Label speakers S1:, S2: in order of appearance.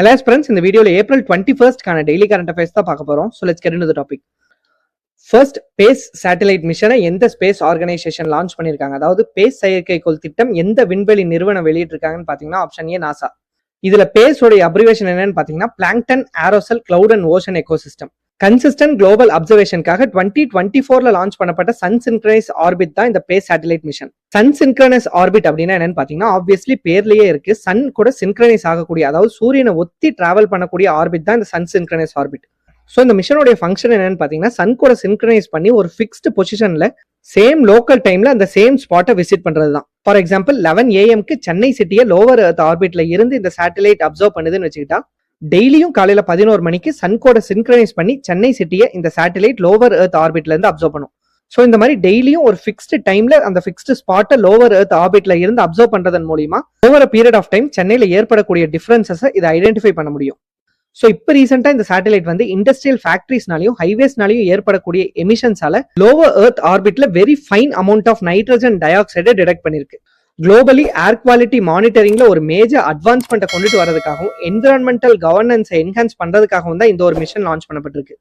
S1: Hello friends, இந்த வீடியோல April 21st கான டெய்லி கரண்ட் அஃபேர்ஸ் தான் பார்க்க போறோம். So let's get into the topic. First, PACE satellite மிஷனை எந்த ஸ்பேஸ் ஆர்கனைசேஷன் லான்ச் பண்ணிருக்காங்க? அதாவது PACE செயற்கைக்கோள் திட்டம் எந்த விண்வெளி நிறுவனம் வெளியிட்டிருக்காங்கன்னு பாத்தீங்கன்னா ஆப்ஷன் ஏ நாசா. இதுல PACE உடைய அப்ரிவேஷன் என்னன்னு பாத்தீங்கன்னா plankton aerosol cloud and ocean ecosystem. Consistent global அப்சர்வேஷனுக்காக 2024ல லான்ச் பண்ணப்பட்ட சன் சின்க்ரனைஸ் ஆர்பிட் தான் இந்த PACE satellite mission. Sun synchronise orbit அப்படின்னா என்னன்னு பாத்தீங்கன்னா ஆப்வியஸ்லி பேர்லயே இருக்கு, சன் கூட சின்க்ரனைஸ் ஆகக்கூடிய, அதாவது சூரியனை ஒத்தி டிராவல் பண்ணக்கூடிய ஆர்பிட் தான் இந்த சன் சின்க்ரனைஸ் ஆர்பிட். ஸோ இந்த மிஷனோட ஃபங்க்ஷன் என்னன்னு பாத்தீங்கன்னா சன் கூட சின்க்ரனைஸ் பண்ணி ஒரு ஃபிக்ஸ்டு பொசிஷன்ல சேம் லோக்கல் டைம்ல அந்த சேம் ஸ்பாட்டை விசிட் பண்றது தான். ஃபார் எக்ஸாம்பிள் 11 AM சென்னை சிட்டியை லோவர் எர்த் ஆர்பிட்ல இருந்து இந்த சேட்டலைட் அப்சர்வ் பண்ணுதுன்னு வச்சுக்கிட்டா டெய்லியும் காலையில 11 மணிக்கு சன் கூட சின்க்ரனைஸ் பண்ணி சென்னை சிட்டியை இந்த சேட்டலைட் லோவர் எர்த் ஆர்பிட்ல இருந்து அப்சர்வ் பண்ணும். ஸோ இந்த மாதிரி டெய்லியும் ஒரு ஃபிக்ஸ்டு டைம்ல அந்த ஃபிக்ஸ்டு ஸ்பாட்டை லோவர் எர்த் ஆர்பிட்ல இருந்து அப்சர்வ் பண்றதன் மூலியமா over a period of time சென்னையில ஏற்படக்கூடிய டிஃபரன்சஸை இதை ஐடென்டிஃபை பண்ண முடியும். ஸோ இப்போ ரீசெண்டா இந்த சேட்டலைட் வந்து இண்டஸ்ட்ரியல் ஃபேக்டரிஸ்னாலையும் ஹைவேஸ்னாலையும் ஏற்படக்கூடிய எமிஷன்ஸால லோவர் எர்த் ஆர்பிட்ல very fine amount of nitrogen டை ஆக்சைடை டிடெக்ட் பண்ணிருக்கு. குளோபலி ஏர் குவாலிட்டி மானிட்டரிங்ல ஒரு மேஜர் அட்வான்ஸ்மெண்ட்டை கொண்டுட்டு வரதுக்காகவும் என்விரான்மெண்டல் கவர்னன்ஸை என்ஹான்ஸ் பண்றதுக்காகவும் தான் இந்த ஒரு மிஷன் லான்ச் பண்ணப்பட்டிருக்கு.